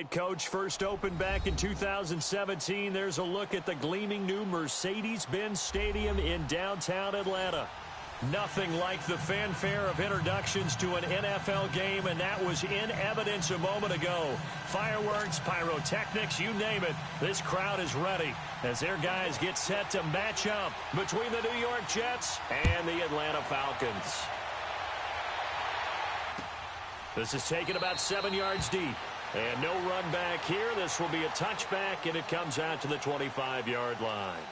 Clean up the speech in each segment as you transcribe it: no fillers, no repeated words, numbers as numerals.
right, Coach. First opened back in 2017. There's a look at the gleaming new Mercedes-Benz Stadium in downtown Atlanta. Nothing like the fanfare of introductions to an NFL game, and that was in evidence a moment ago. Fireworks, pyrotechnics, you name it. This crowd is ready as their guys get set to match up between the New York Jets and the Atlanta Falcons. This is taken about 7 yards deep. And no run back here. This will be a touchback, and it comes out to the 25-yard line.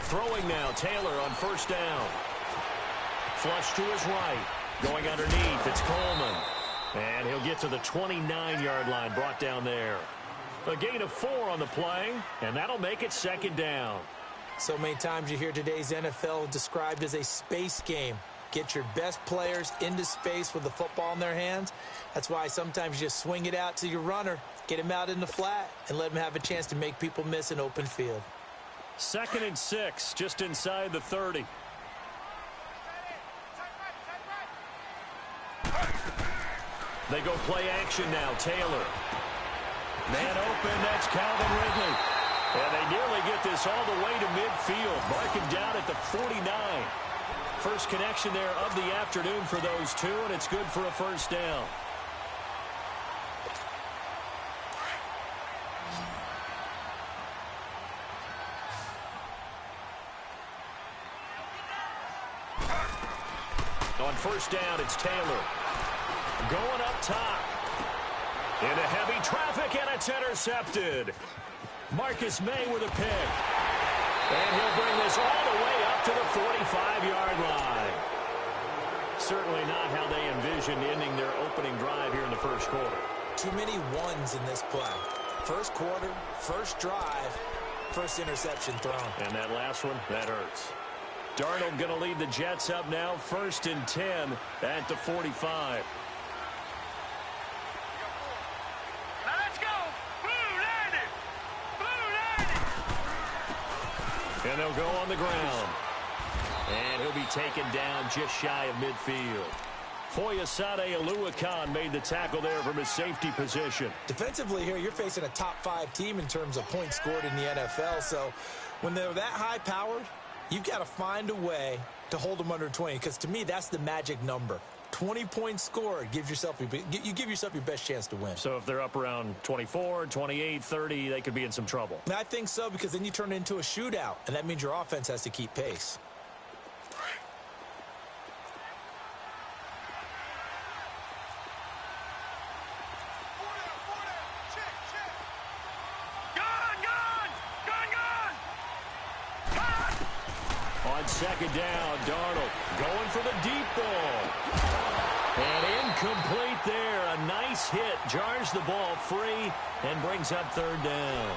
Throwing now, Taylor on first down. Flush to his right. Going underneath, it's Coleman. And he'll get to the 29-yard line, brought down there. A gain of 4 on the play, and that'll make it second down. So many times you hear today's NFL described as a space game. Get your best players into space with the football in their hands. That's why sometimes you just swing it out to your runner, get him out in the flat, and let him have a chance to make people miss an open field. 2nd and 6, just inside the 30. They go play action now. Taylor. Man open, that's Calvin Ridley. And they nearly get this all the way to midfield. Mark him down at the 49. First connection there of the afternoon for those two, and it's good for a first down. On first down, it's Taylor. Going up top. Into heavy traffic, and it's intercepted. Marcus May with a pick. And he'll bring this all the way up to the 45-yard line. Certainly not how they envisioned ending their opening drive here in the first quarter. Too many ones in this play. First quarter, first drive, first interception thrown. And that last one, that hurts. Darnold going to lead the Jets up now, 1st and 10 at the 45. Now let's go. Blue 90. Blue 90. And they'll go on the ground. And he'll be taken down just shy of midfield. Foyesade Oluwakan made the tackle there from his safety position. Defensively here, you're facing a top 5 team in terms of points scored in the NFL. So when they're that high-powered, you've got to find a way to hold them under 20, because to me, that's the magic number. 20 points scored, you give yourself your best chance to win. So if they're up around 24, 28, 30, they could be in some trouble. I think so, because then you turn it into a shootout, and that means your offense has to keep pace. Second down, Darnold going for the deep ball. And incomplete there. A nice hit. Jars the ball free and brings up 3rd down.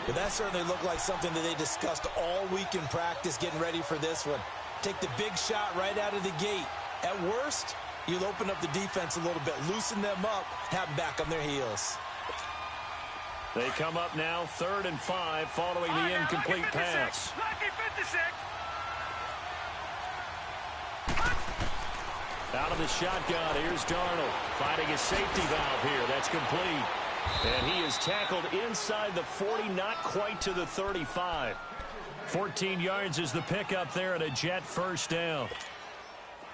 But that certainly looked like something that they discussed all week in practice getting ready for this one. Take the big shot right out of the gate. At worst, you'll open up the defense a little bit, loosen them up, have them back on their heels. They come up now 3rd and 5 following the incomplete pass. Lucky 56. Out of the shotgun, here's Darnold finding his safety valve here. That's complete. And he is tackled inside the 40, not quite to the 35. 14 yards is the pickup there and a Jet first down.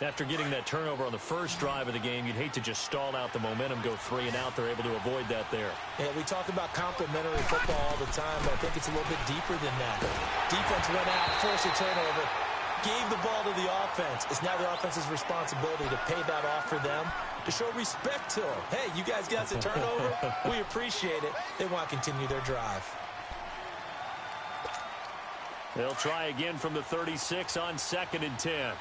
After getting that turnover on the first drive of the game, you'd hate to just stall out the momentum, go 3 and out. They're able to avoid that there. Yeah, we talk about complementary football all the time, but I think it's a little bit deeper than that. Defense went out, forced a turnover, gave the ball to the offense. It's now the offense's responsibility to pay that off for them, to show respect to them. Hey, you guys got the turnover. We appreciate it. They want to continue their drive. They'll try again from the 36 on 2nd and 10.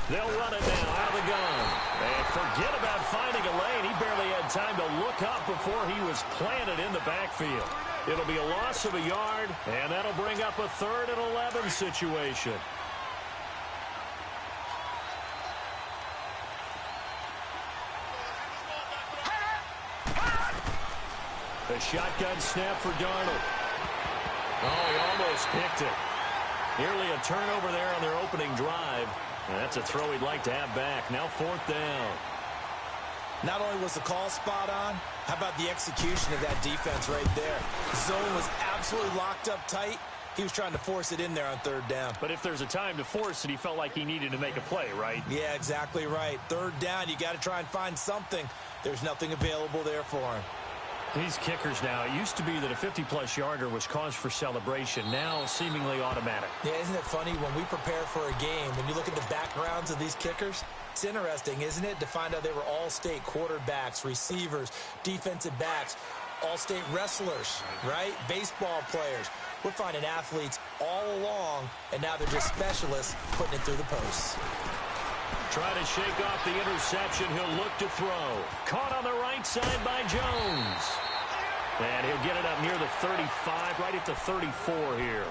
They'll run it now out of the gun. And Forget about finding a lane. He barely had time to look up before he was planted in the backfield. It'll be a loss of a yard, and that'll bring up a 3rd and 11 situation. The shotgun snap for Darnold. Oh, he almost picked it. Nearly a turnover there on their opening drive. And that's a throw he'd like to have back. Now 4th down. Not only was the call spot on, how about the execution of that defense right there? Zone was absolutely locked up tight. He was trying to force it in there on 3rd down. But if there's a time to force it, he felt like he needed to make a play, right? Yeah, exactly right. 3rd down, you got to try and find something. There's nothing available there for him. These kickers now, it used to be that a 50-plus yarder was cause for celebration. Now, seemingly automatic. Yeah, isn't it funny when we prepare for a game, when you look at the backgrounds of these kickers, it's interesting, isn't it, to find out they were all-state quarterbacks, receivers, defensive backs, all-state wrestlers, right? Baseball players. We're finding athletes all along, and now they're just specialists putting it through the posts. Try to shake off the interception. He'll look to throw. Caught on the right side by Jones. And he'll get it up near the 35, right at the 34 here.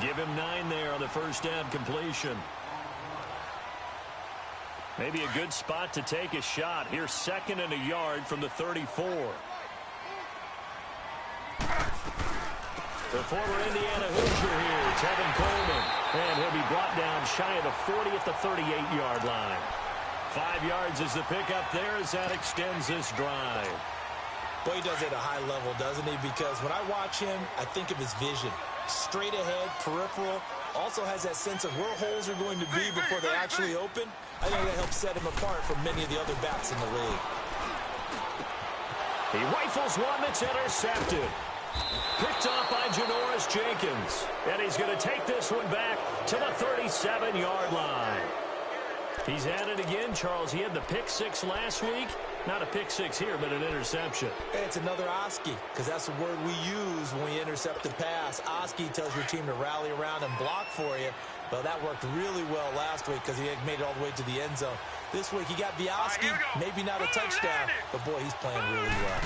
Give him 9 there on the first down completion. Maybe a good spot to take a shot. Here's 2nd and a yard from the 34. The former Indiana Hoosier here, Tevin Coleman. And he'll be brought down shy of the 40 at the 38-yard line. 5 yards is the pickup there as that extends this drive. Boy, he does it at a high level, doesn't he? Because when I watch him, I think of his vision. Straight ahead, peripheral. Also has that sense of where holes are going to be before they actually open. I think that helps set him apart from many of the other backs in the league. He rifles one that's intercepted. Picked off by Janoris Jenkins. And he's going to take this one back to the 37-yard line. He's at it again, Charles. He had the pick 6 last week. Not a pick 6 here, but an interception. Hey, it's another Oski, because that's the word we use when we intercept the pass. Oski tells your team to rally around and block for you. Well, that worked really well last week because he had made it all the way to the end zone. This week, he got the Oski, maybe not a touchdown, but boy, he's playing really well.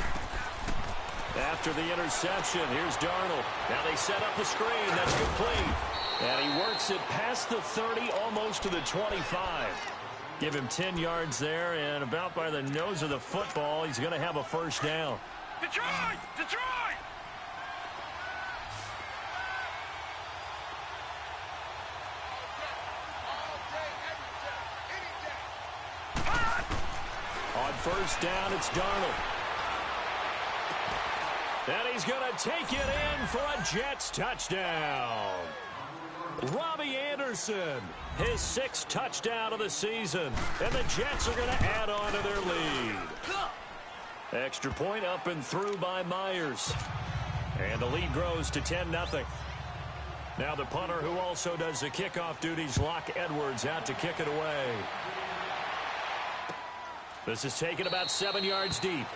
After the interception, here's Darnold. Now they set up the screen. That's complete. And he works it past the 30, almost to the 25. Give him 10 yards there, and about by the nose of the football, he's going to have a first down. Detroit! Detroit! On first down, it's Darnold. And he's going to take it in for a Jets touchdown. Robbie Anderson, his 6th touchdown of the season. And the Jets are going to add on to their lead. Extra point up and through by Myers. And the lead grows to 10-0. Now the punter, who also does the kickoff duties, Locke Edwards, out to kick it away. This is taken about 7 yards deep.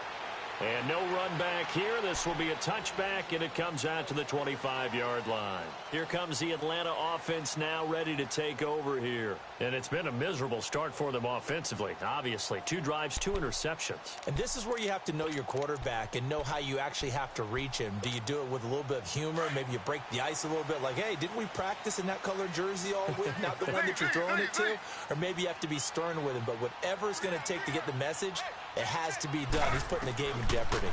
And no run back here. This will be a touchback, and it comes out to the 25-yard line. Here comes the Atlanta offense now ready to take over here. And it's been a miserable start for them offensively, obviously. 2 drives, 2 interceptions. And this is where you have to know your quarterback and know how you actually have to reach him. Do you do it with a little bit of humor? Maybe you break the ice a little bit, like, hey, didn't we practice in that colored jersey all week, not the one that you're throwing it to? Or maybe you have to be stern with him. But whatever it's going to take to get the message, it has to be done. He's putting the game in jeopardy.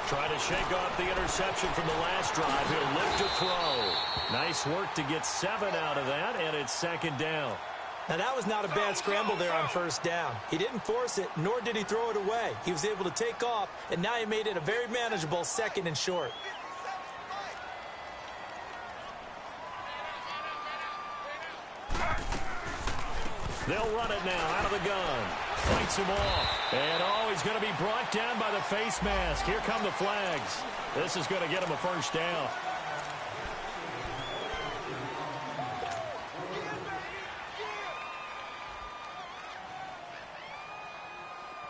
Try to shake off the interception from the last drive. He'll lift to throw. Nice work to get 7 out of that, and it's 2nd down. Now, that was not a bad scramble there on first down. He didn't force it, nor did he throw it away. He was able to take off, and now he made it a very manageable 2nd and short. They'll run it now out of the gun. Fights him off. And, he's going to be brought down by the face mask. Here come the flags. This is going to get him a first down.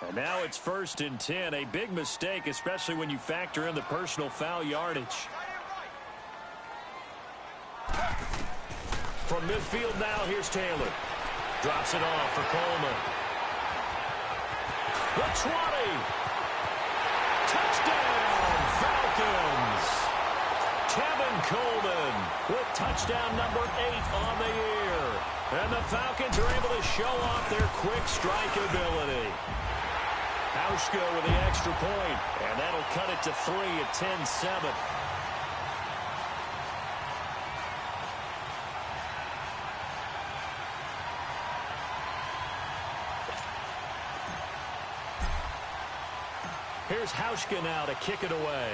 And now it's 1st and 10. A big mistake, especially when you factor in the personal foul yardage. From midfield now, here's Taylor. Drops it off for Coleman. The 20. Touchdown, Falcons. Tevin Coleman with touchdown number 8 on the year. And the Falcons are able to show off their quick strike ability. Hauschka with the extra point, and that'll cut it to 3 at 10-7. Here's Hauschka now to kick it away.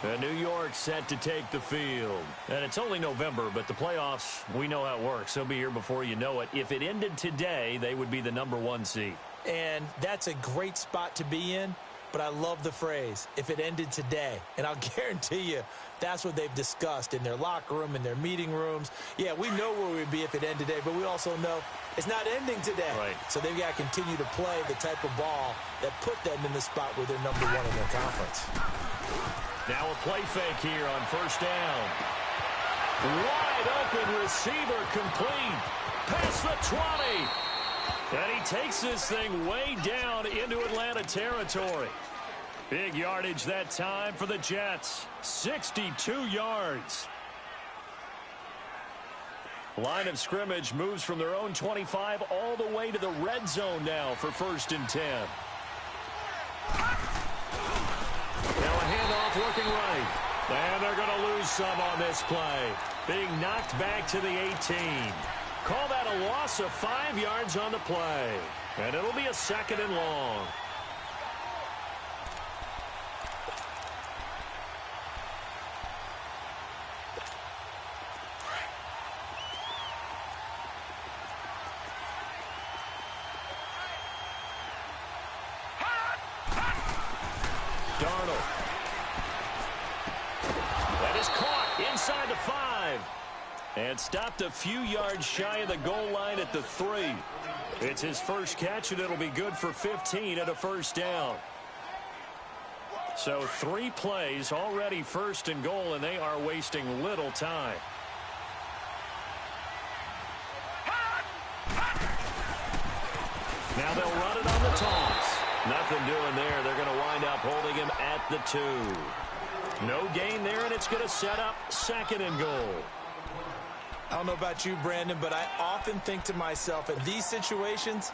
And New York set to take the field. And it's only November, but the playoffs, we know how it works. They'll be here before you know it. If it ended today, they would be the #1 seed. And that's a great spot to be in, but I love the phrase, if it ended today. And I'll guarantee you, that's what they've discussed in their locker room, in their meeting rooms. Yeah, we know where we'd be if it ended today, but we also know it's not ending today. Right. So they've got to continue to play the type of ball that put them in the spot where they're #1 in their conference. Now a play fake here on first down. Wide open receiver complete. Past the 20. And he takes this thing way down into Atlanta territory. Big yardage that time for the Jets. 62 yards. Line of scrimmage moves from their own 25 all the way to the red zone now for 1st and 10. Now a handoff looking right. And they're going to lose some on this play. Being knocked back to the 18. Call that a loss of 5 yards on the play. And it'll be a 2nd and long. Darnold. That is caught inside the 5. And stopped a few yards shy of the goal line at the 3. It's his first catch, and it'll be good for 15 at a 1st down. So 3 plays, already 1st and goal, and they are wasting little time. Now they'll run it on the toss. Nothing doing there. They're going to wind up holding him at the 2. No gain there, and it's going to set up 2nd and goal. I don't know about you, Brandon, but I often think to myself, in these situations,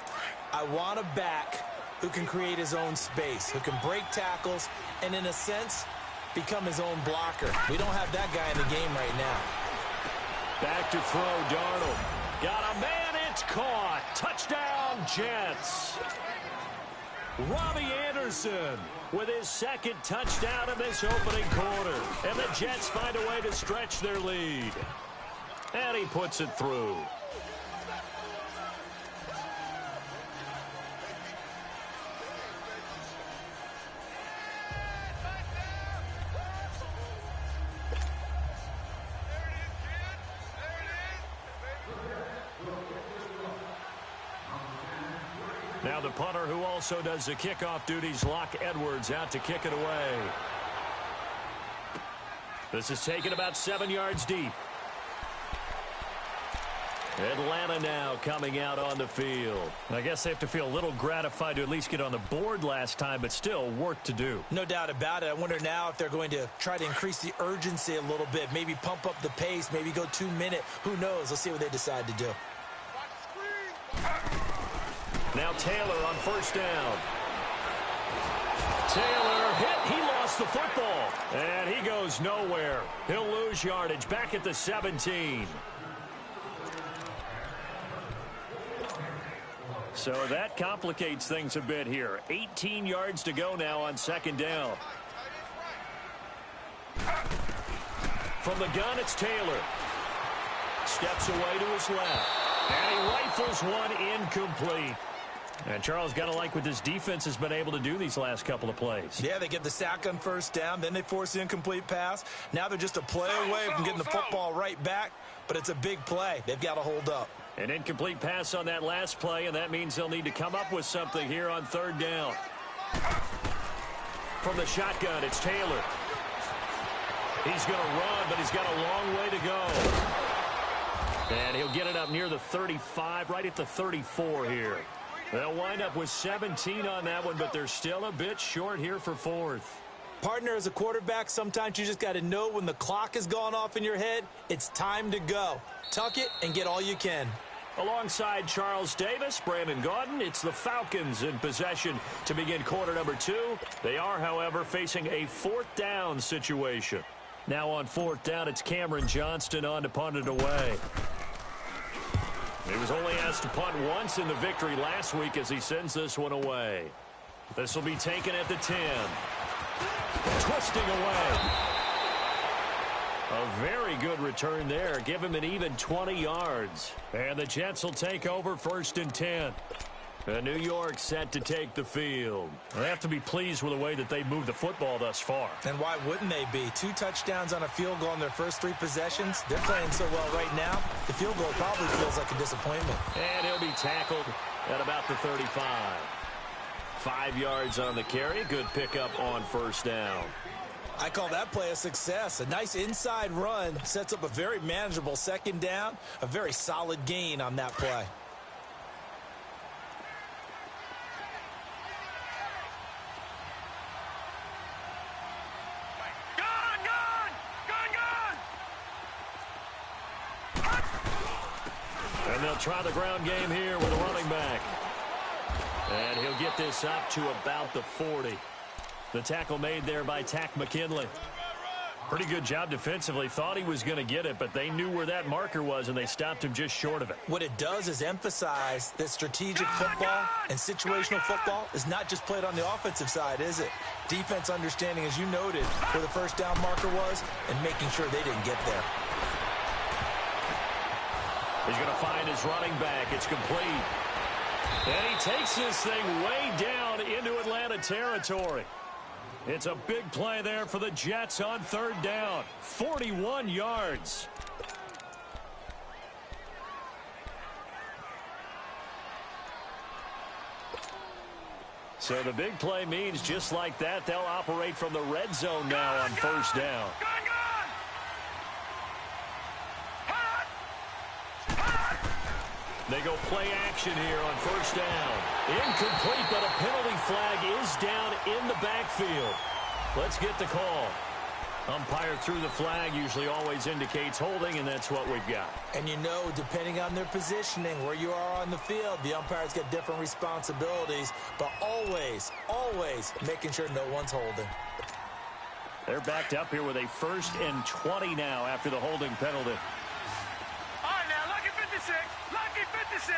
I want a back who can create his own space, who can break tackles, and in a sense, become his own blocker. We don't have that guy in the game right now. Back to throw, Darnold. Got a man, it's caught. Touchdown, Jets. Robbie Anderson with his 2nd touchdown in this opening quarter. And the Jets find a way to stretch their lead. And he puts it through. Now the punter who also does the kickoff duties, Locke Edwards, out to kick it away. This is taken about 7 yards deep. Atlanta now coming out on the field. I guess they have to feel a little gratified to at least get on the board last time, but still work to do. No doubt about it. I wonder now if they're going to try to increase the urgency a little bit, maybe pump up the pace, maybe go 2-minute. Who knows? Let's see what they decide to do. Now Taylor on 1st down. Taylor hit. He lost the football. And he goes nowhere. He'll lose yardage back at the 17. So that complicates things a bit here. 18 yards to go now on 2nd down. From the gun, it's Taylor. Steps away to his left. And he rifles one incomplete. And Charles, got to like what this defense has been able to do these last couple of plays. Yeah, they get the sack on 1st down, then they force the incomplete pass. Now they're just a play away from getting the football right back, but it's a big play. They've got to hold up. An incomplete pass on that last play, and that means they'll need to come up with something here on 3rd down. From the shotgun, it's Taylor. He's going to run, but he's got a long way to go. And he'll get it up near the 35, right at the 34 here. They'll wind up with 17 on that one, but they're still a bit short here for fourth. Partner, as a quarterback, sometimes you just got to know when the clock has gone off in your head, it's time to go. Tuck it and get all you can. Alongside Charles Davis, Brandon Gaudin, it's the Falcons in possession to begin quarter number 2. They are, however, facing a fourth down situation. Now on fourth down, it's Cameron Johnston on to punt it away. He was only asked to punt once in the victory last week as he sends this one away. This will be taken at the 10. Twisting away. A very good return there. Give him an even 20 yards. And the Jets will take over 1st and 10. And New York set to take the field. They have to be pleased with the way that they moved the football thus far. And why wouldn't they be? 2 touchdowns on a field goal in their first 3 possessions. They're playing so well right now, the field goal probably feels like a disappointment. And he'll be tackled at about the 35. 5 yards on the carry. Good pickup on first down. I call that play a success. A nice inside run sets up a very manageable second down. A very solid gain on that play. And they'll try the ground game here with a running back. And he'll get this up to about the 40. The tackle made there by Tack McKinley. Pretty good job defensively. Thought he was going to get it, but they knew where that marker was, and they stopped him just short of it. What it does is emphasize that strategic football and situational football is not just played on the offensive side, is it? Defense understanding, as you noted, where the first down marker was and making sure they didn't get there. He's going to find his running back. It's complete. And he takes this thing way down into Atlanta territory. It's a big play there for the Jets on 3rd down. 41 yards. So the big play means just like that, they'll operate from the red zone now on first down. They go play action here on first down. Incomplete, but a penalty flag is down in the backfield. Let's get the call. Umpire threw the flag, usually always indicates holding, and that's what we've got. And you know, depending on their positioning, where you are on the field, the umpire's got different responsibilities, but always, always making sure no one's holding. They're backed up here with a 1st and 20 now after the holding penalty. All right, now, lucky 56. Lucky 56.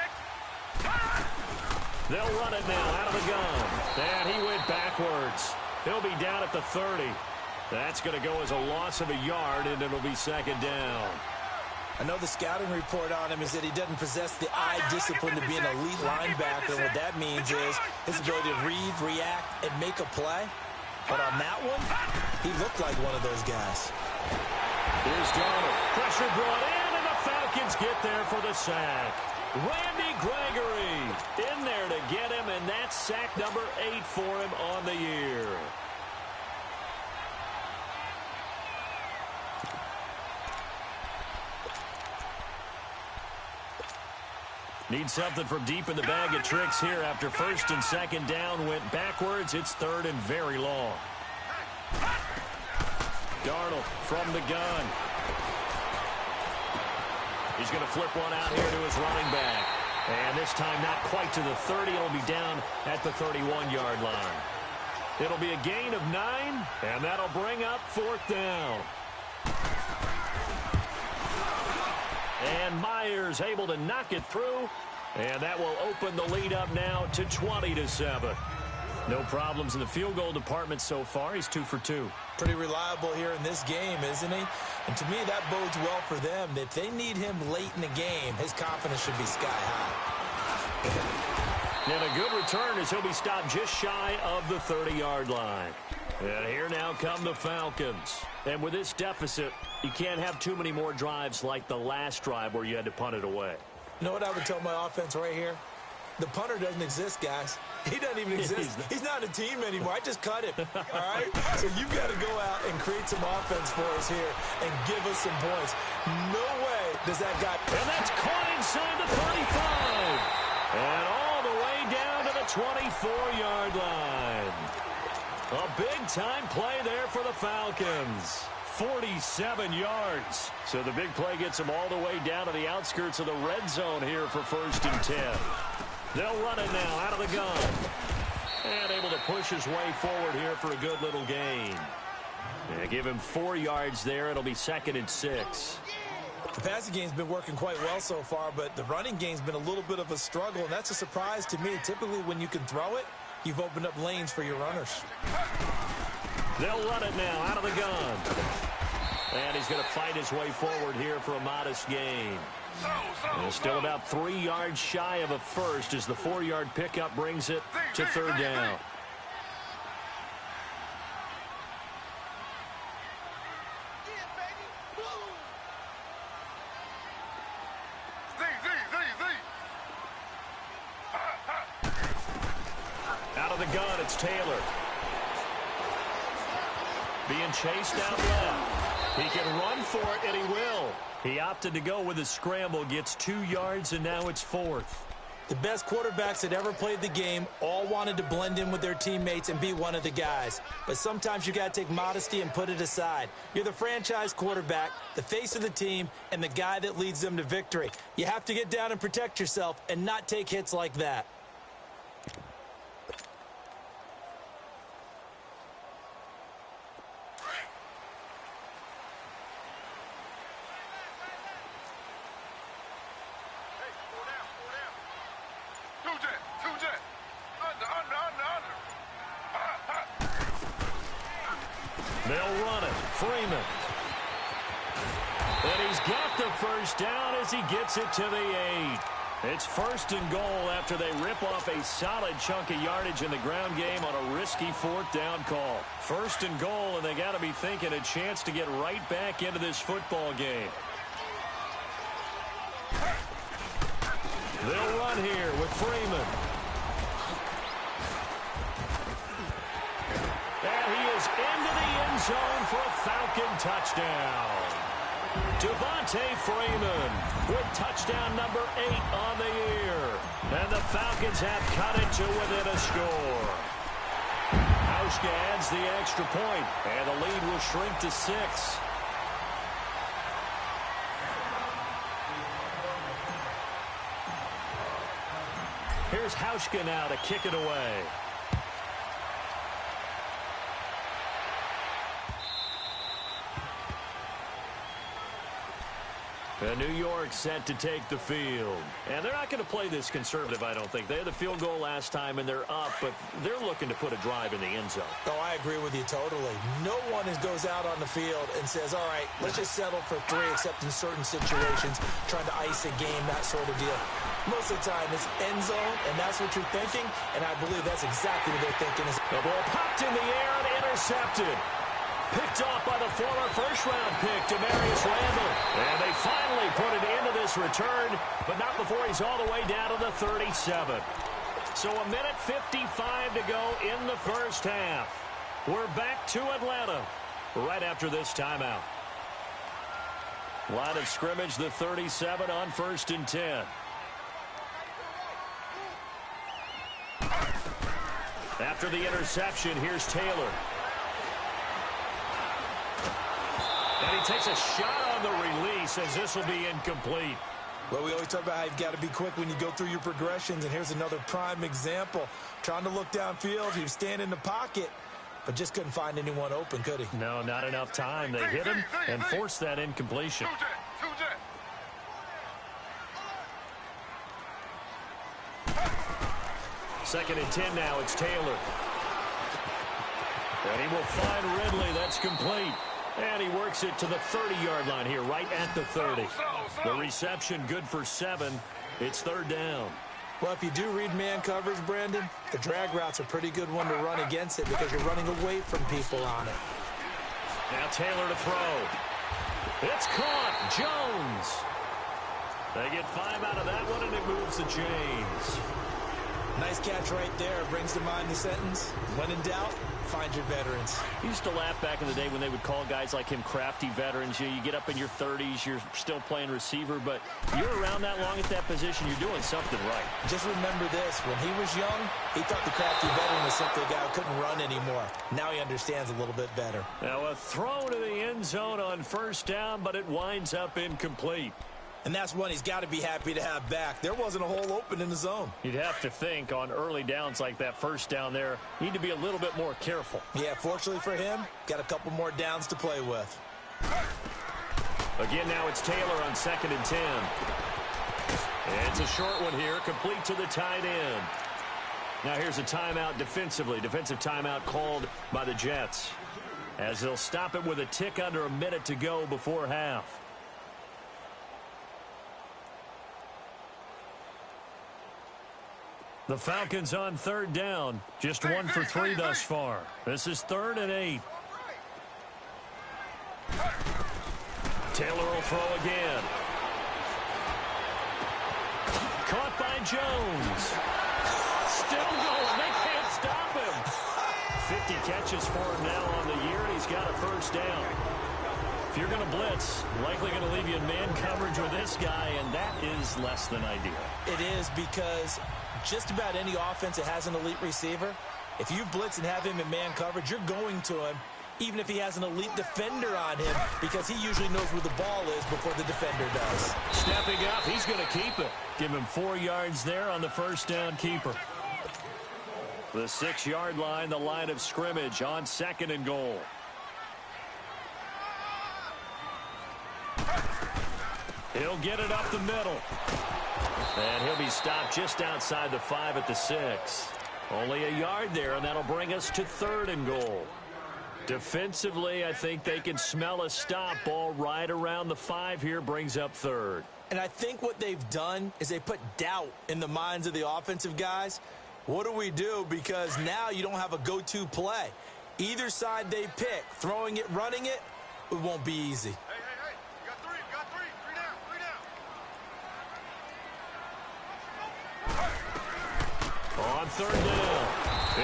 They'll run it now out of the gun. And he went backwards. He'll be down at the 30. That's going to go as a loss of a yard, and it'll be 2nd down. I know the scouting report on him is that he doesn't possess the eye discipline to be an elite linebacker. And what that means is his ability to read, react, and make a play. But on that one, he looked like one of those guys. Here's Darnold. Pressure brought in, and the Falcons get there for the sack. Randy Gregory in there to get him, and that's sack number 8 for him on the year. Need something from deep in the bag of tricks here after 1st and 2nd down went backwards. It's 3rd and very long. Darnold from the gun. He's going to flip one out here to his running back. And this time not quite to the 30. It'll be down at the 31-yard line. It'll be a gain of 9, and that'll bring up 4th down. And Myers able to knock it through, and that will open the lead up now to 20-7. No problems in the field goal department so far. He's 2 for 2. Pretty reliable here in this game, isn't he? And to me, that bodes well for them. If they need him late in the game, his confidence should be sky high. And a good return as he'll be stopped just shy of the 30-yard line. And here now come the Falcons. And with this deficit, you can't have too many more drives like the last drive where you had to punt it away. You know what I would tell my offense right here? The punter doesn't exist, guys. He doesn't even exist. He's not a team anymore. I just cut him, all right? So you've got to go out and create some offense for us here and give us some points. No way does that guy... And that's caught inside the 35. And all the way down to the 24-yard line. A big-time play there for the Falcons. 47 yards. So the big play gets them all the way down to the outskirts of the red zone here for 1st and 10. They'll run it now out of the gun. And able to push his way forward here for a good little gain. Yeah, give him 4 yards there. It'll be 2nd and 6. The passing game's been working quite well so far, but the running game's been a little bit of a struggle, and that's a surprise to me. Typically, when you can throw it, you've opened up lanes for your runners. They'll run it now out of the gun. And he's going to fight his way forward here for a modest gain. Still about 3 yards shy of a first as the 4-yard pickup brings it to 3rd down. Out of the gun, it's Taylor. Being chased out left. He can run for it, and he will. He opted to go with a scramble, gets 2 yards, and now it's 4th. The best quarterbacks that ever played the game all wanted to blend in with their teammates and be one of the guys. But sometimes you got to take modesty and put it aside. You're the franchise quarterback, the face of the team, and the guy that leads them to victory. You have to get down and protect yourself and not take hits like that. They'll run it. Freeman. And he's got the first down as he gets it to the 8. It's 1st and goal after they rip off a solid chunk of yardage in the ground game on a risky 4th down call. 1st and goal, and they got to be thinking a chance to get right back into this football game. They'll run here with Freeman. And he is into the end zone for a Falcon touchdown. Devontae Freeman with touchdown number 8 on the year. And the Falcons have cut it to within a score. Hauschka adds the extra point, and the lead will shrink to 6. Here's Hauschka now to kick it away. And New York set to take the field. And they're not going to play this conservative, I don't think. They had the field goal last time, and they're up, but they're looking to put a drive in the end zone. Oh, I agree with you totally. No one goes out on the field and says, all right, let's just settle for 3, except in certain situations, trying to ice a game, that sort of deal. Most of the time, it's end zone, and that's what you're thinking, and I believe that's exactly what they're thinking. The ball popped in the air and intercepted. Picked off by the former first-round pick, Demarius Randall. And they finally put it into this return, but not before he's all the way down to the 37. So 1:55 to go in the first half. We're back to Atlanta right after this timeout. Line of scrimmage, the 37 on 1st and 10. After the interception, here's Taylor. And he takes a shot on the release as this will be incomplete. Well, we always talk about how you've got to be quick when you go through your progressions, and here's another prime example. Trying to look downfield, he was standing in the pocket, but just couldn't find anyone open, could he? No, not enough time. They hit him and forced that incompletion. 2nd and 10 now, it's Taylor. And he will find Ridley, that's complete. And he works it to the 30-yard line here, right at the 30. The reception good for 7. It's 3rd down. Well, if you do read man coverage, Brandon, the drag route's a pretty good one to run against it because you're running away from people on it. Now Taylor to throw. It's caught. Jones. They get 5 out of that one, and it moves the chains. Nice catch right there. Brings to mind the sentence, when in doubt, find your veterans. I used to laugh back in the day when they would call guys like him crafty veterans. You get up in your 30s, you're still playing receiver, but you're around that long at that position, you're doing something right. Just remember this. When he was young, he thought the crafty veteran was simply a guy who couldn't run anymore. Now he understands a little bit better. Now a throw to the end zone on first down, but it winds up incomplete. And that's one he's got to be happy to have back. There wasn't a hole open in the zone. You'd have to think on early downs like that first down there, you need to be a little bit more careful. Yeah, fortunately for him, got a couple more downs to play with. Again, now it's Taylor on 2nd and 10. It's a short one here, complete to the tight end. Now here's a timeout defensively. Defensive timeout called by the Jets, as they'll stop it with a tick under a minute to go before half. The Falcons on 3rd down. Just 1 for 3 thus far. This is 3rd and 8. Taylor will throw again. Caught by Jones. Still going. They can't stop him. 50 catches for him now on the year, and he's got a first down. If you're going to blitz, likely going to leave you in man coverage with this guy, and that is less than ideal. It is, because just about any offense that has an elite receiver, if you blitz and have him in man coverage, you're going to him, even if he has an elite defender on him, because he usually knows where the ball is before the defender does. Stepping up, he's going to keep it. Give him 4 yards there on the first down keeper. The 6-yard line, the line of scrimmage on 2nd and goal. He'll get it up the middle. And he'll be stopped just outside the 5 at the 6. Only a yard there, and that'll bring us to 3rd and goal. Defensively, I think they can smell a stop. Ball right around the 5 here, brings up 3rd. And I think what they've done is they put doubt in the minds of the offensive guys. What do we do? Because now you don't have a go-to play. Either side they pick, throwing it, running it, it won't be easy. Hey, you got 3, you got 3. 3 down. On 3rd down,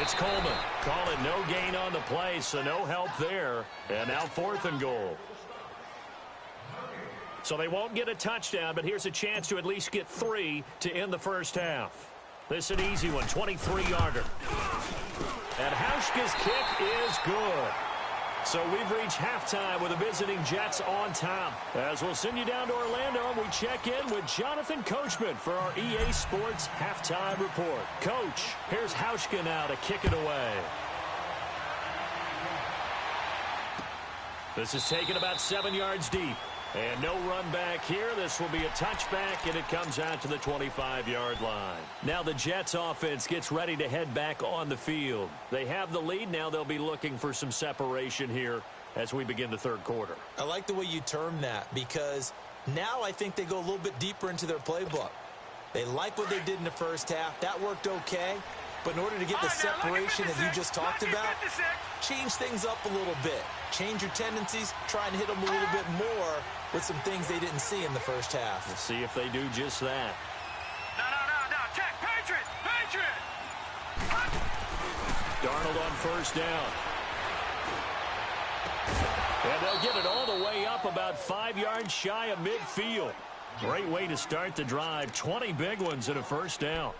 it's Coleman. Call it no gain on the play, so no help there. And now 4th and goal. So they won't get a touchdown, but here's a chance to at least get 3 to end the first half. This is an easy one, 23-yarder. And Hauschka's kick is good. So we've reached halftime with the visiting Jets on top. As we'll send you down to Orlando, and we check in with Jonathan Coachman for our EA Sports Halftime Report. Coach, here's Hauschka now to kick it away. This is taken about 7 yards deep. And no run back here. This will be a touchback, and it comes out to the 25-yard line. Now the Jets offense gets ready to head back on the field. They have the lead. Now they'll be looking for some separation here as we begin the 3rd quarter. I like the way you term that, because now I think they go a little bit deeper into their playbook. They like what they did in the first half. That worked okay. But in order to get the separation that you just talked about, change things up a little bit. Change your tendencies, try and hit them a little bit more with some things they didn't see in the first half. We'll see if they do just that. No. Check. Patriot. Darnold on 1st down. And they'll get it all the way up about 5 yards shy of midfield. Great way to start the drive. 20 big ones and a first down.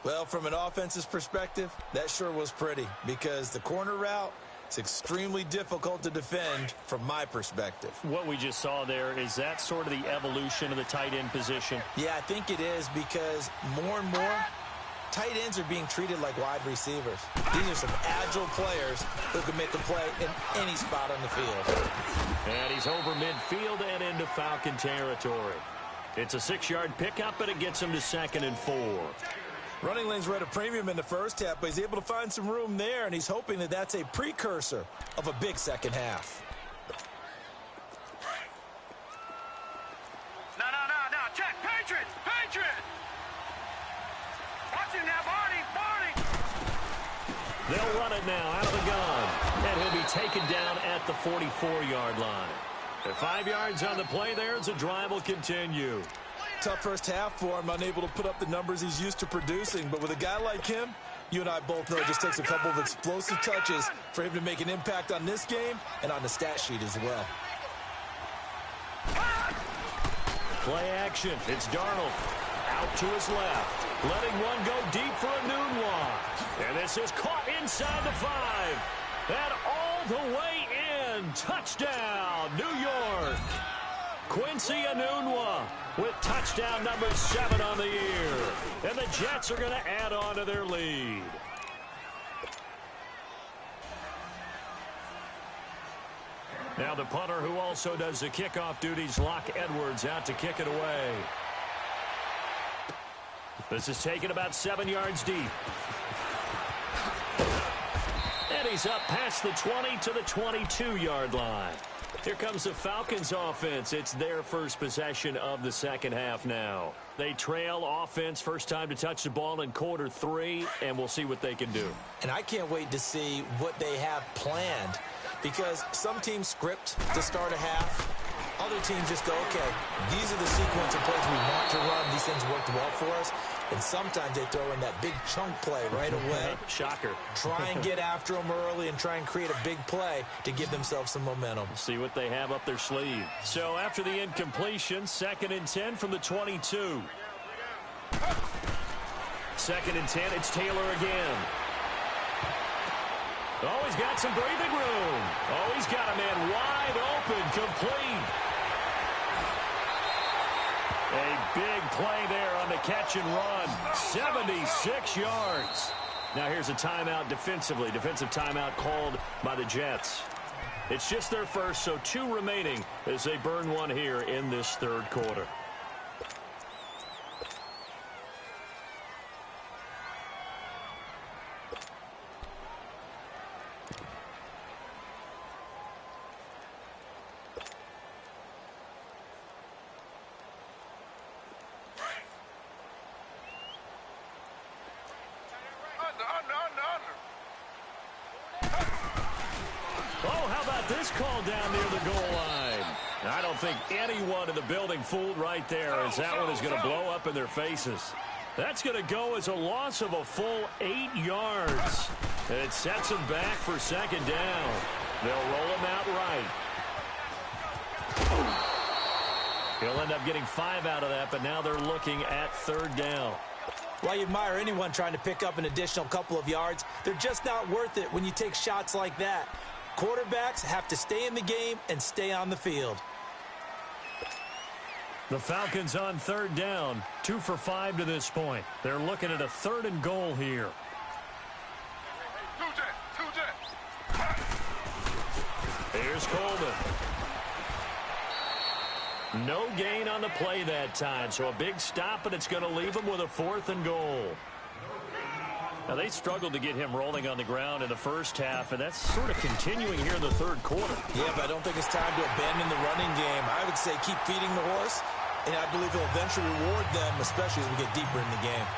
Well, from an offense's perspective, that sure was pretty, because the corner route, it's extremely difficult to defend from my perspective. What we just saw there, is that sort of the evolution of the tight end position? Yeah, I think it is, because more and more, tight ends are being treated like wide receivers. These are some agile players who can make a play in any spot on the field. And he's over midfield and into Falcon territory. It's a 6-yard pickup, and it gets him to 2nd and 4. Running lanes were at a premium in the first half, but he's able to find some room there, and he's hoping that that's a precursor of a big second half. No. Check. Patriot. Watch him now, Barney. They'll run it now out of the gun. And he'll be taken down at the 44-yard line. At 5 yards on the play there, as the drive will continue. Tough first half for him, unable to put up the numbers he's used to producing. But with a guy like him, you and I both know it just takes a couple of explosive touches for him to make an impact on this game and on the stat sheet as well. Play action. It's Darnold. Out to his left. Letting one go deep for a Nunwa. And this is caught inside the 5. And all the way in. Touchdown, New York. Quincy Enunwa with touchdown number 7 on the year. And the Jets are going to add on to their lead. Now the punter who also does the kickoff duties, Locke Edwards, out to kick it away. This is taken about 7 yards deep. And he's up past the 20 to the 22-yard line. Here comes the Falcons offense. It's their first possession of the second half now. They trail offense, first time to touch the ball in quarter 3, and we'll see what they can do. And I can't wait to see what they have planned, because some teams script to start a half. Other teams just go, okay, these are the sequence of plays we want to run. These things worked well for us. And sometimes they throw in that big chunk play right away. Shocker. Try and get after them early and try and create a big play to give themselves some momentum. See what they have up their sleeve. So after the incompletion, 2nd and 10 from the 22. 2nd and 10, it's Taylor again. Oh, he's got some breathing room. Oh, he's got a man wide open, complete. A big play there on the catch and run. 76 yards. Now here's a timeout defensively. Defensive timeout called by the Jets. It's just their first, so 2 remaining as they burn one here in this third quarter. This call down near the goal line. I don't think anyone in the building fooled right there, as that one is going to blow up in their faces. That's going to go as a loss of a full 8 yards. And it sets them back for 2nd down. They'll roll him out right. He'll end up getting 5 out of that, but now they're looking at 3rd down. Well, you admire anyone trying to pick up an additional couple of yards. They're just not worth it when you take shots like that. Quarterbacks have to stay in the game and stay on the field. The Falcons on 3rd down, 2 for 5 to this point. They're looking at a 3rd and goal here. Here's Coleman. No gain on the play that time, so a big stop, and it's going to leave them with a 4th and goal. Now, they struggled to get him rolling on the ground in the first half, and that's sort of continuing here in the third quarter. Yeah, but I don't think it's time to abandon the running game. I would say keep feeding the horse, and I believe he'll eventually reward them, especially as we get deeper in the game.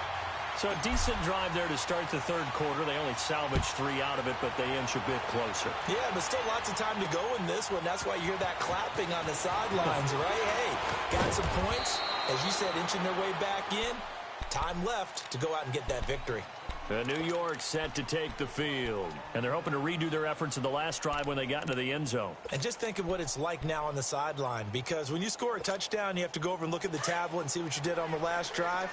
So a decent drive there to start the third quarter. They only salvaged 3 out of it, but they inch a bit closer. Yeah, but still lots of time to go in this one. That's why you hear that clapping on the sidelines, right? Hey, got some points. As you said, inching their way back in. Time left to go out and get that victory. New York set to take the field. And they're hoping to redo their efforts in the last drive when they got into the end zone. And just think of what it's like now on the sideline. Because when you score a touchdown, you have to go over and look at the tablet and see what you did on the last drive.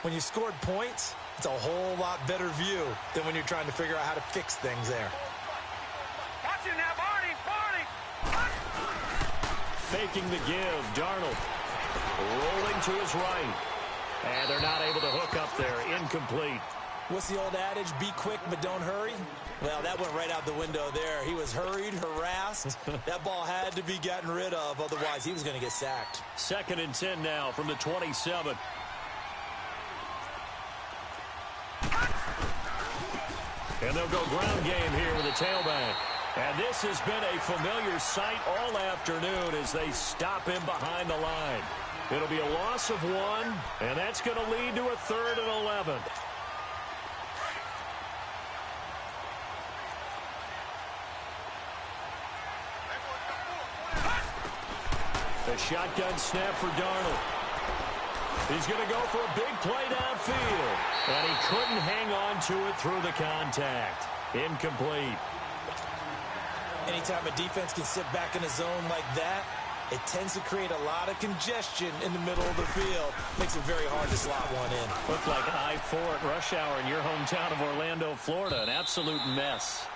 When you scored points, it's a whole lot better view than when you're trying to figure out how to fix things there. Watch it now, Barney! Faking the give, Darnold. Rolling to his right. And they're not able to hook up there. Incomplete. What's the old adage? Be quick, but don't hurry? Well, that went right out the window there. He was hurried, harassed. That ball had to be gotten rid of. Otherwise, he was going to get sacked. 2nd and 10 now from the 27. And they'll go ground game here with a tailback. And this has been a familiar sight all afternoon as they stop him behind the line. It'll be a loss of 1, and that's going to lead to a 3rd and 11. A shotgun snap for Darnold. He's going to go for a big play downfield. And he couldn't hang on to it through the contact. Incomplete. Anytime a defense can sit back in a zone like that, it tends to create a lot of congestion in the middle of the field. Makes it very hard to slot one in. Looked like I-4 at rush hour in your hometown of Orlando, Florida. An absolute mess.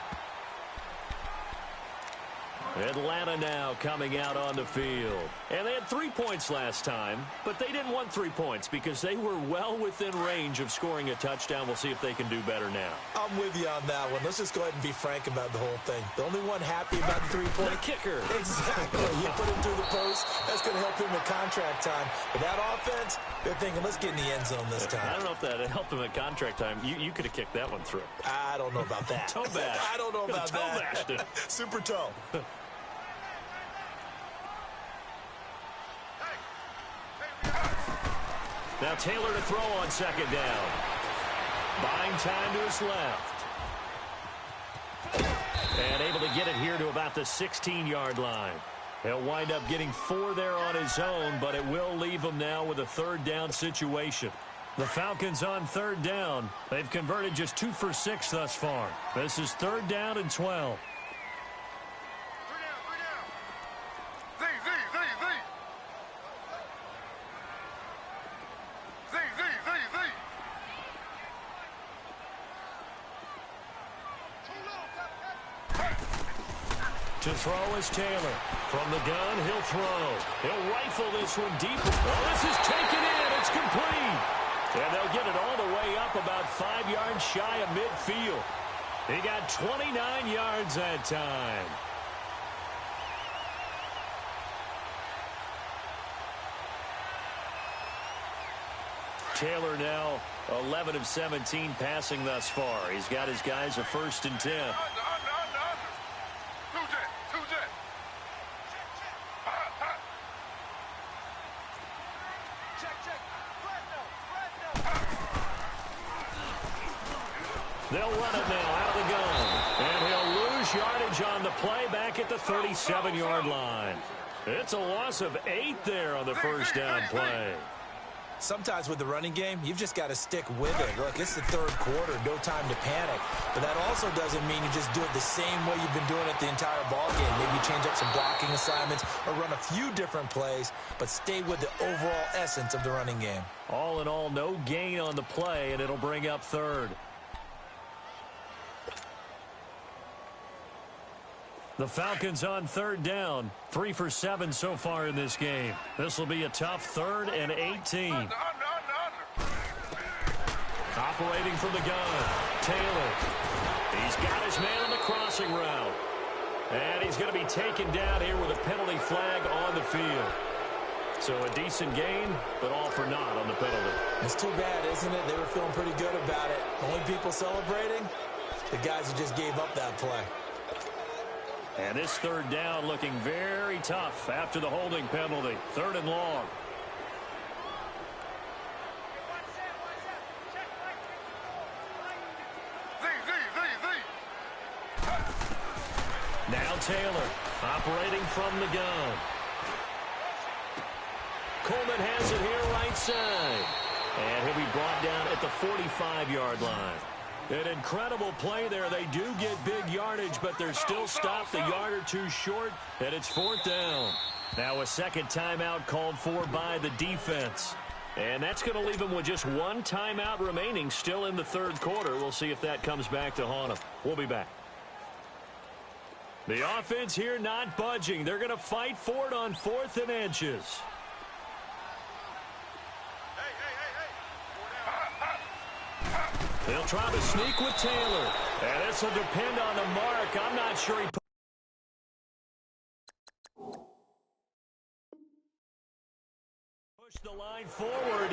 Atlanta now coming out on the field. And they had 3 points last time, but they didn't want 3 points because they were well within range of scoring a touchdown. We'll see if they can do better now. I'm with you on that one. Let's just go ahead and be frank about the whole thing. The only one happy about the 3-point. The kicker. Exactly. You put him through the post. That's going to help him with contract time. But that offense, they're thinking, let's get in the end zone this time. I don't know if that helped him at contract time. You could have kicked that one through. I don't know about that. Toe bash. I don't know about toe bashed it. Super toe. Now Taylor to throw on second down. Buying time to his left. And able to get it here to about the 16-yard line. He'll wind up getting 4 there on his own, but it will leave him now with a third down situation. The Falcons on third down. They've converted just 2 for 6 thus far. This is third down and 12. To throw is Taylor. From the gun, he'll throw. He'll rifle this one deep. Oh, this is taken in. It's complete. And they'll get it all the way up about 5 yards shy of midfield. He got 29 yards that time. Taylor now 11 of 17 passing thus far. He's got his guys a 1st and 10. They'll run it now out of the gun. And he'll lose yardage on the play back at the 37-yard line. It's a loss of 8 there on the first down play. Sometimes with the running game, you've just got to stick with it. Look, it's the third quarter, no time to panic. But that also doesn't mean you just do it the same way you've been doing it the entire ballgame. Maybe change up some blocking assignments or run a few different plays, but stay with the overall essence of the running game. All in all, no gain on the play, and it'll bring up third. The Falcons on third down, 3 for 7 so far in this game. This will be a tough 3rd and 18. Operating from the gun, Taylor. He's got his man on the crossing route. And he's going to be taken down here with a penalty flag on the field. So a decent gain, but all for naught on the penalty. It's too bad, isn't it? They were feeling pretty good about it. Only people celebrating, the guys who just gave up that play. And this third down looking very tough after the holding penalty. 3rd and long. Now Taylor operating from the gun. Coleman has it here right side. And he'll be brought down at the 45-yard line. An incredible play there. They do get big yardage, but they're still stopped a yard or 2 short, and it's 4th down. Now a second timeout called for by the defense. And that's going to leave them with just 1 timeout remaining still in the third quarter. We'll see if that comes back to haunt them. We'll be back. The offense here not budging. They're going to fight for it on 4th and inches. They'll try to sneak with Taylor. And this will depend on the mark. I'm not sure he pushed the line forward.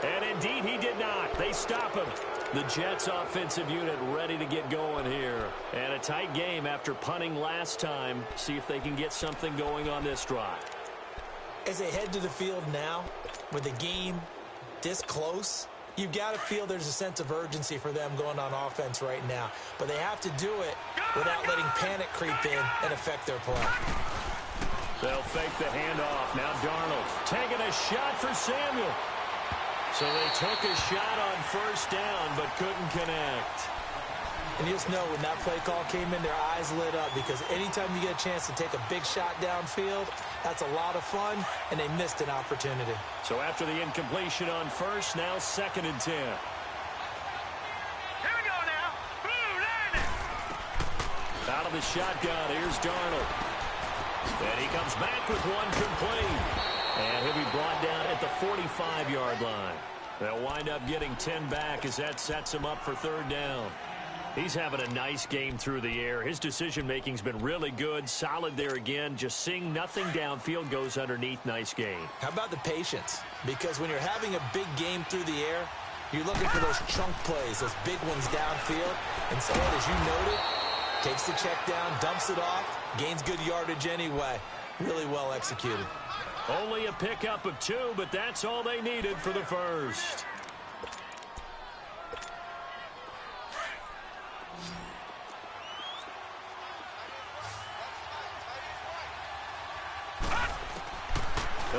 And indeed, he did not. They stop him. The Jets offensive unit ready to get going here. And a tight game after punting last time. See if they can get something going on this drive. As they head to the field now, with the game this close, you've got to feel there's a sense of urgency for them going on offense right now. But they have to do it without letting panic creep in and affect their play. They'll fake the handoff. Now Darnold taking a shot for Samuel. So they took a shot on first down, but couldn't connect. And you just know when that play call came in, their eyes lit up, because anytime you get a chance to take a big shot downfield, that's a lot of fun, and they missed an opportunity. So after the incompletion on first, now 2nd and 10. Here we go now. Blue line it. Out of the shotgun, here's Darnold. And he comes back with one complete. And he'll be brought down at the 45-yard line. They'll wind up getting 10 back as that sets him up for 3rd down. He's having a nice game through the air. His decision-making's been really good, solid there again. Just seeing nothing downfield goes underneath. Nice game. How about the patience? Because when you're having a big game through the air, you're looking for those chunk plays, those big ones downfield. Instead, as you noted, takes the check down, dumps it off, gains good yardage anyway. Really well executed. Only a pickup of 2, but that's all they needed for the first.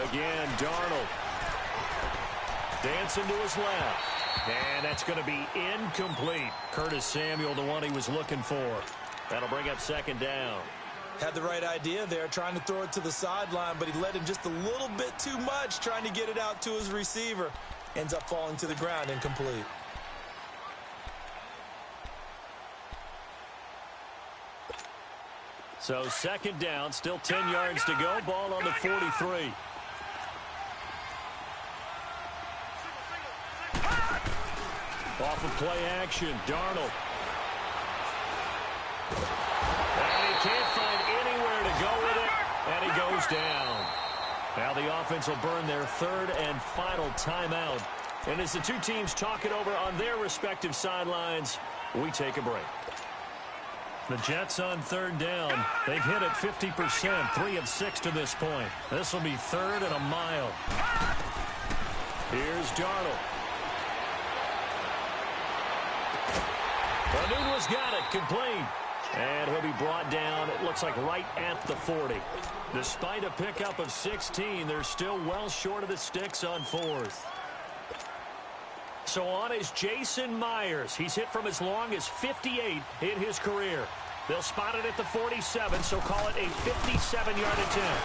Again, Darnold. Dancing to his left. And that's going to be incomplete. Curtis Samuel, the one he was looking for. That'll bring up 2nd down. Had the right idea there, trying to throw it to the sideline, but he led him just a little bit too much, trying to get it out to his receiver. Ends up falling to the ground, incomplete. So 2nd down, still 10 yards to go. Ball on the 43. Off of play action, Darnold. And he can't find anywhere to go with it, and he goes down. Now the offense will burn their 3rd and final timeout. And as the two teams talk it over on their respective sidelines, we take a break. The Jets on 3rd down. They've hit it 50%, 3 of 6 to this point. This will be 3rd and a mile. Here's Darnold. Anunua's got it, complete. And he'll be brought down, it looks like right at the 40. Despite a pickup of 16, they're still well short of the sticks on 4th. So on is Jason Myers. He's hit from as long as 58 in his career. They'll spot it at the 47, so call it a 57-yard attempt.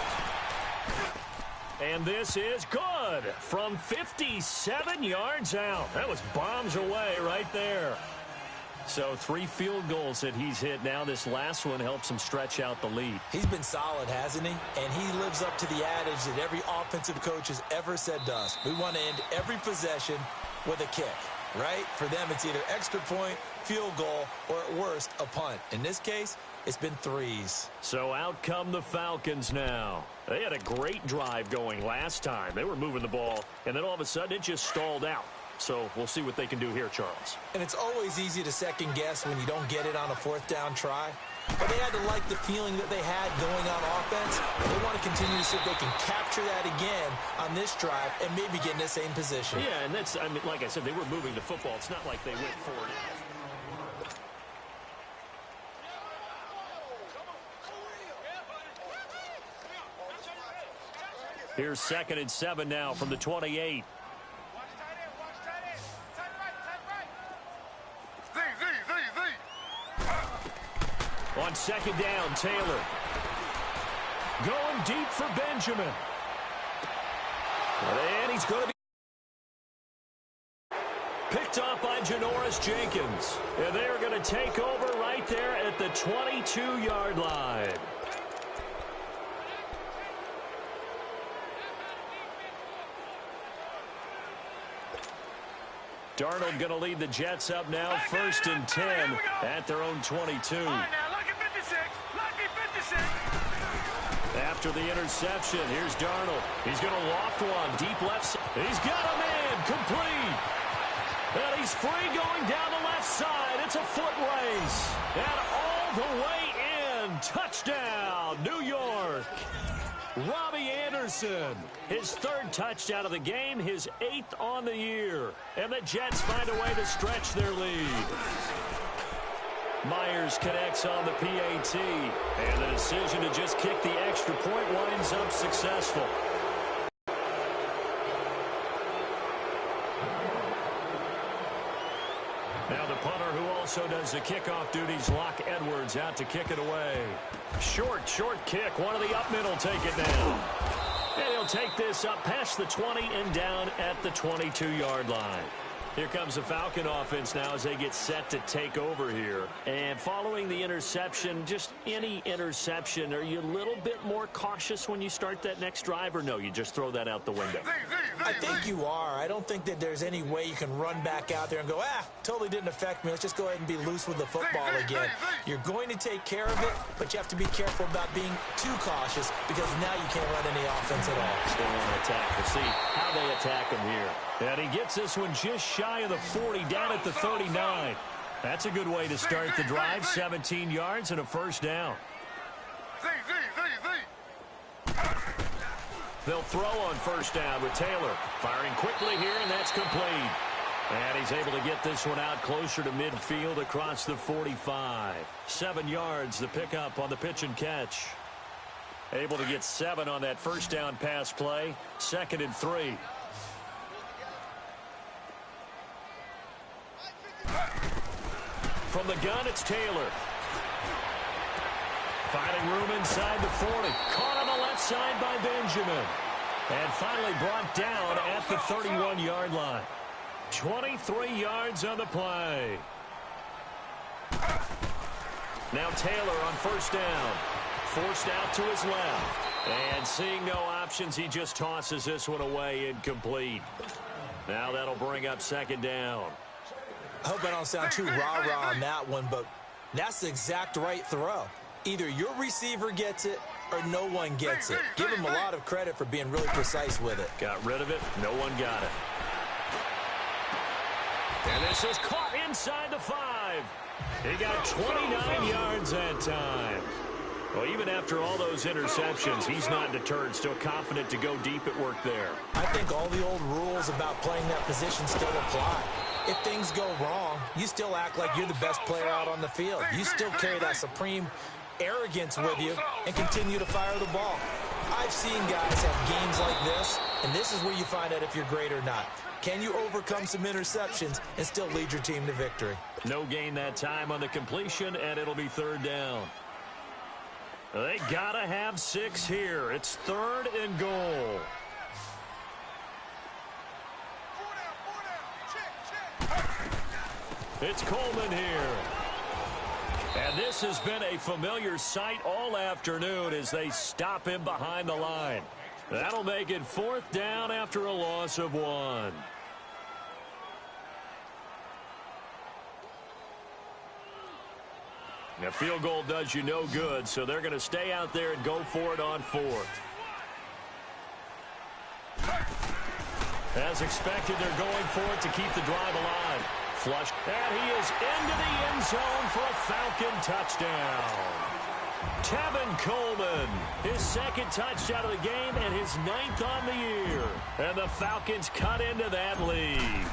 And this is good from 57 yards out. That was bombs away right there. So 3 field goals that he's hit now. This last one helps him stretch out the lead. He's been solid, hasn't he? And he lives up to the adage that every offensive coach has ever said to us. We want to end every possession with a kick, right? For them, it's either extra point, field goal, or at worst, a punt. In this case, it's been 3s. So out come the Falcons now. They had a great drive going last time. They were moving the ball, and then all of a sudden it just stalled out. So we'll see what they can do here, Charles. And it's always easy to second guess when you don't get it on a 4th down try. But they had to like the feeling that they had going on offense. They want to continue to see if they can capture that again on this drive and maybe get in the same position. Yeah, and that's, I mean, like I said, they were moving the football. It's not like they went forward. Here's 2nd and 7 now from the 28. On 2nd down, Taylor. Going deep for Benjamin. And he's going to be picked off by Janoris Jenkins. And they're going to take over right there at the 22-yard line. Darnold going to lead the Jets up now, 1st and 10 at their own 22. All right, now, lucky 56. Lucky 56. After the interception, here's Darnold. He's going to loft one, deep left side. He's got a man, complete. And he's free going down the left side. It's a foot race. And all the way in. Touchdown, New York. Robbie Anderson, his 3rd touchdown of the game, his 8th on the year. And the Jets find a way to stretch their lead. Myers connects on the PAT. And the decision to just kick the extra point winds up successful. also does the kickoff duties. Locke Edwards out to kick it away. Short kick. One of the up mid will take it down. And he'll take this up past the 20 and down at the 22-yard line. Here comes the Falcon offense now as they get set to take over here. And following the interception, just any interception, are you a little bit more cautious when you start that next drive, or no, you just throw that out the window? I think you are. I don't think that there's any way you can run back out there and go, totally didn't affect me. Let's just go ahead and be loose with the football again. You're going to take care of it, but you have to be careful about being too cautious because now you can't run any offense at all. Still on attack. We'll see how they attack him here. And he gets this one just shy of the 40, down at the 39. That's a good way to start the drive. 17 yards and a first down. They'll throw on first down with Taylor. Firing quickly here, and that's complete. And he's able to get this one out closer to midfield across the 45. 7 yards, the pickup on the pitch and catch. Able to get 7 on that first down pass play. 2nd and 3. From the gun, it's Taylor. Finding room inside the 40. Caught on the left side by Benjamin. And finally brought down at the 31-yard line. 23 yards on the play. Now Taylor on first down. Forced out to his left. And seeing no options, he just tosses this one away, incomplete. Now that'll bring up 2nd down. I hope I don't sound too rah-rah on that one, but that's the exact right throw. Either your receiver gets it or no one gets it. Give him a lot of credit for being really precise with it. Got rid of it. No one got it. And this is caught inside the 5. He got 29 yards that time. Well, even after all those interceptions, he's not deterred, still confident to go deep at work there. I think all the old rules about playing that position still apply. If things go wrong, you still act like you're the best player out on the field. You still carry that supreme arrogance with you and continue to fire the ball. I've seen guys have games like this, and this is where you find out if you're great or not. Can you overcome some interceptions and still lead your team to victory? No gain that time on the completion, and it'll be 3rd down. They gotta have 6 here. It's 3rd and goal. It's Coleman here. And this has been a familiar sight all afternoon as they stop him behind the line. That'll make it 4th down after a loss of 1. A field goal does you no good, so they're going to stay out there and go for it on 4th. As expected, they're going for it to keep the drive alive. Flush, and he is into the end zone for a Falcon touchdown. Tevin Coleman, his 2nd touchdown of the game and his 9th on the year. And the Falcons cut into that lead.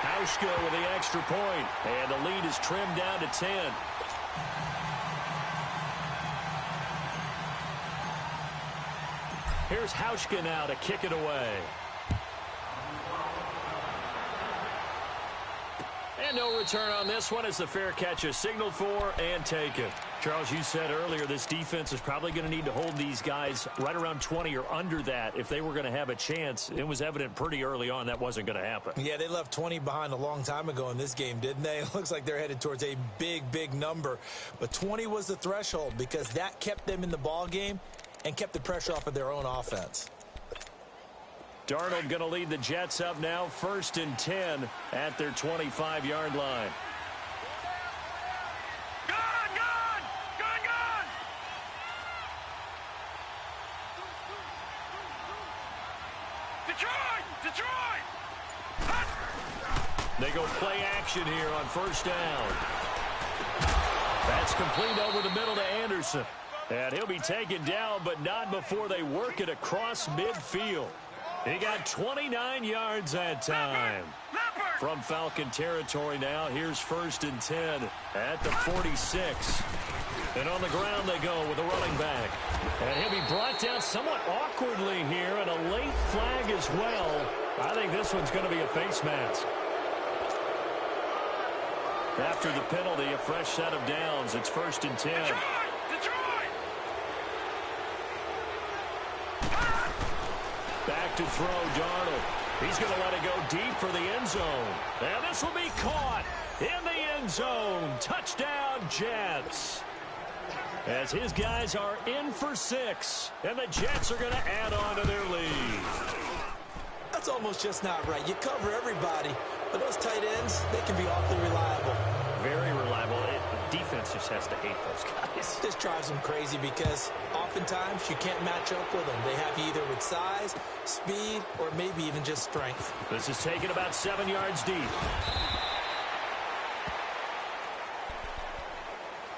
Hauschka with the extra point, and the lead is trimmed down to 10. Here's Hauschka now to kick it away. And no return on this one as the fair catch is signaled for and taken. Charles, you said earlier this defense is probably going to need to hold these guys right around 20 or under that if they were going to have a chance. It was evident pretty early on that wasn't going to happen. Yeah, they left 20 behind a long time ago in this game, didn't they? It looks like they're headed towards a big, big number. But 20 was the threshold because that kept them in the ball game and kept the pressure off of their own offense. Darnold going to lead the Jets up now, 1st and 10 at their 25-yard line. Detroit! They go play action here on 1st down. That's complete over the middle to Anderson. And he'll be taken down, but not before they work it across midfield. He got 29 yards that time. From Falcon territory now, here's 1st and 10 at the 46. And on the ground they go with a running back. And he'll be brought down somewhat awkwardly here, and a late flag as well. I think this one's going to be a face mask. After the penalty, a fresh set of downs. It's 1st and 10. Detroit! Back to throw, Darnold. He's going to let it go deep for the end zone. And this will be caught in the end zone. Touchdown, Jets. As his guys are in for 6, and the Jets are going to add on to their lead. That's almost just not right. You cover everybody, but those tight ends, they can be awfully reliable. Very reliable. Defense just has to hate those guys. This drives them crazy because oftentimes you can't match up with them. They have you either with size, speed, or maybe even just strength. This is taken about 7 yards deep.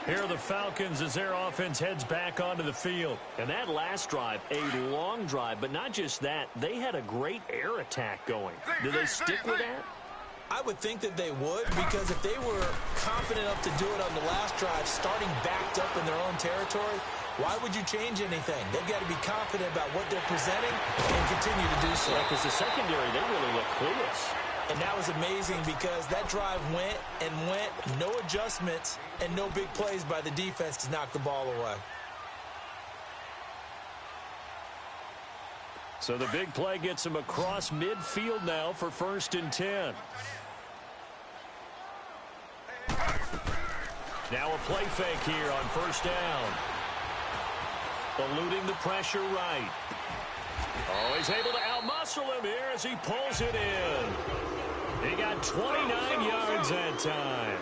Here are the Falcons as their offense heads back onto the field. And that last drive, a long drive, but not just that. They had a great air attack going. Do they stick with that? I would think that they would, because if they were confident enough to do it on the last drive, starting backed up in their own territory, why would you change anything? They've got to be confident about what they're presenting and continue to do so. Yeah, because the secondary, they really look clueless. And that was amazing because that drive went and went, no adjustments, and no big plays by the defense to knock the ball away. So the big play gets him across midfield now for 1st and 10. Now a play fake here on 1st down. Eluding the pressure right. Oh, he's able to outmuscle him here as he pulls it in. He got 29 yards that time.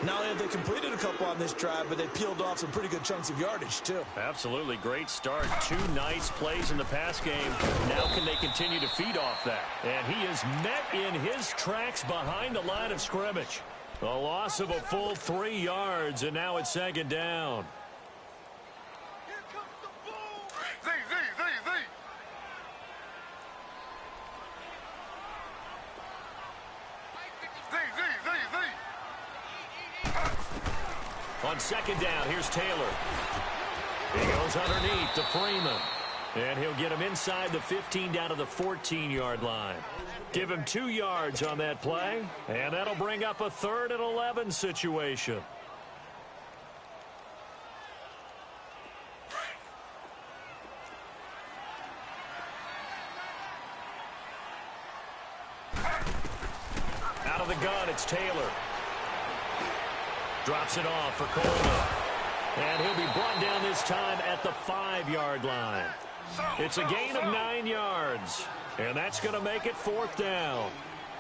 Not only have they completed a couple on this drive, but they peeled off some pretty good chunks of yardage, too. Absolutely. Great start. 2 nice plays in the pass game. Now can they continue to feed off that? And he is met in his tracks behind the line of scrimmage. A loss of a full 3 yards, and now it's 2nd down. On 2nd down, here's Taylor. He goes underneath to Freeman. And he'll get him inside the 15 down to the 14-yard line. Give him 2 yards on that play, and that'll bring up a 3rd and 11 situation. Out of the gun, it's Taylor. Drops it off for Coleman. And he'll be brought down this time at the 5-yard line. It's a gain of 9 yards. And that's going to make it 4th down.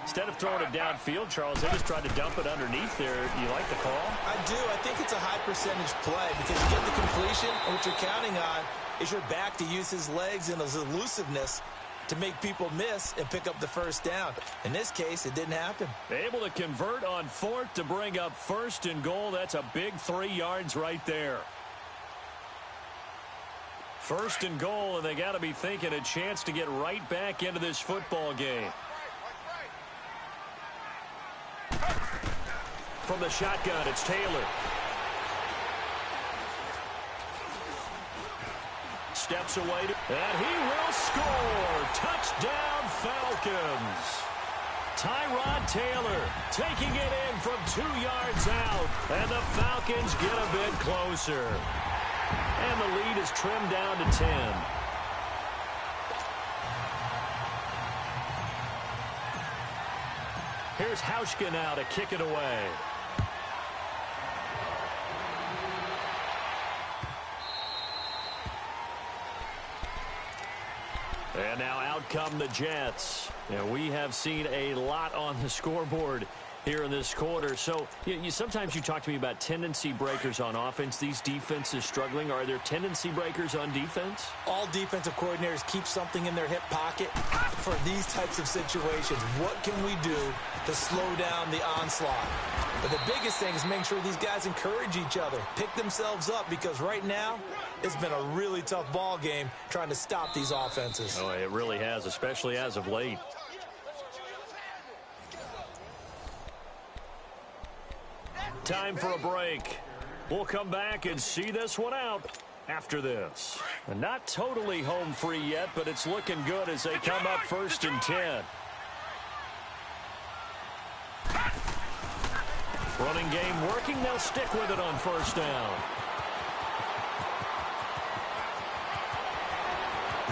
Instead of throwing it downfield, Charles, they just tried to dump it underneath there. Do you like the call? I do. I think it's a high percentage play because you get the completion, and what you're counting on is your back to use his legs and his elusiveness to make people miss and pick up the 1st down. In this case, it didn't happen. Able to convert on 4th to bring up 1st and goal. That's a big 3 yards right there. 1st and goal, and they got to be thinking a chance to get right back into this football game. From the shotgun, it's Taylor. Steps away, and he will score. Touchdown, Falcons. Tyrod Taylor taking it in from 2 yards out, and the Falcons get a bit closer. And the lead is trimmed down to 10. Here's Hauschka now to kick it away. And now out come the Jets. And we have seen a lot on the scoreboard here in this quarter. So sometimes you talk to me about tendency breakers on offense. These defenses struggling. Are there tendency breakers on defense? All defensive coordinators keep something in their hip pocket for these types of situations. What can we do to slow down the onslaught? But the biggest thing is making sure these guys encourage each other, pick themselves up, because right now it's been a really tough ball game trying to stop these offenses. Oh, it really has, especially as of late. Time for a break. We'll come back and see this one out after this. And not totally home free yet, but it's looking good as they come up 1st and 10. Running game working. They'll stick with it on first down.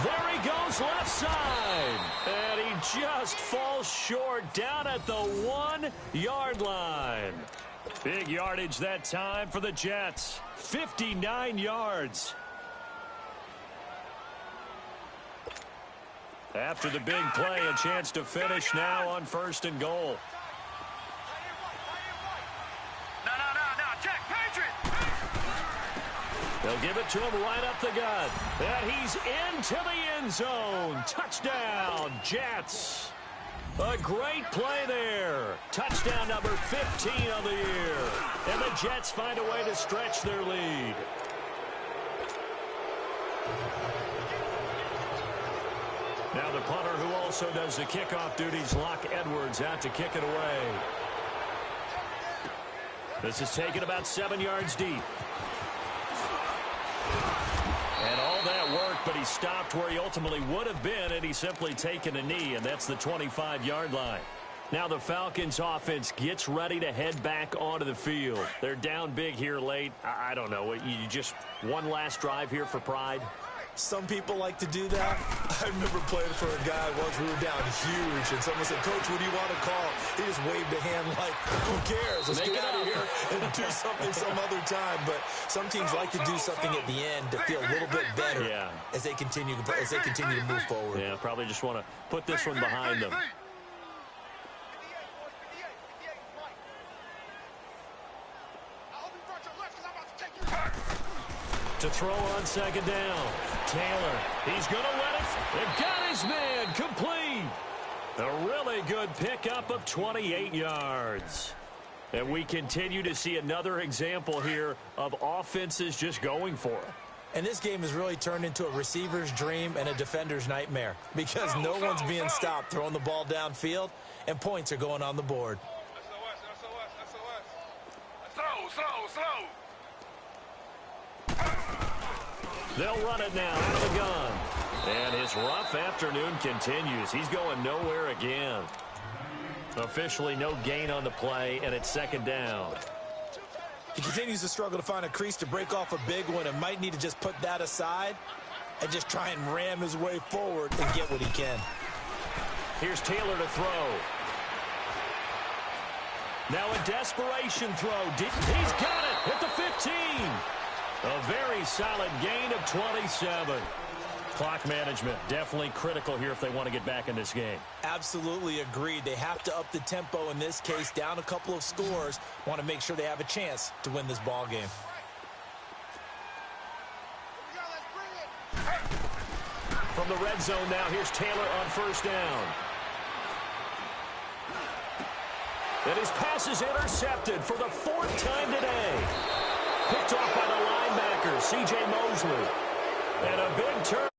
There he goes left side. And he just falls short down at the 1-yard line. Big yardage that time for the Jets. 59 yards. After the big play, a chance to finish now on first and goal. They'll give it to him right up the gut. And he's into the end zone. Touchdown, Jets. A great play there. Touchdown number 15 of the year. And the Jets find a way to stretch their lead. Now the punter, who also does the kickoff duties, Locke Edwards, out to kick it away. This is taken about 7 yards deep. And all that work, but he stopped where he ultimately would have been, and he's simply taken a knee, and that's the 25-yard line. Now the Falcons offense gets ready to head back onto the field. They're down big here late. I don't know. You just one last drive here for pride? Some people like to do that. I remember playing for a guy once. We were down huge, and someone said, "Coach, what do you want to call?" He just waved a hand like, "Who cares? Let's get out of here and do something some other time." But some teams like to do something at the end to feel a little bit better as they continue to move forward. Yeah, probably just want to put this one behind them. To throw on second down. Taylor, he's going to let it. They've got his man complete. A really good pickup of 28 yards. And we continue to see another example here of offenses just going for it. And this game has really turned into a receiver's dream and a defender's nightmare because no one's being stopped throwing the ball downfield, and points are going on the board. Slow. They'll run it now out of the gun. And his rough afternoon continues. He's going nowhere again. Officially no gain on the play, and it's second down. He continues to struggle to find a crease to break off a big one and might need to just put that aside and just try and ram his way forward and get what he can. Here's Taylor to throw. Now a desperation throw. He's got it at the 15. A very solid gain of 27. Clock management definitely critical here if they want to get back in this game. Absolutely agreed. They have to up the tempo in this case, down a couple of scores. Want to make sure they have a chance to win this ball game. From the red zone now, here's Taylor on first down. And his pass is intercepted for the 4th time today. Picked off by the linebacker, C.J. Mosley. And a big turn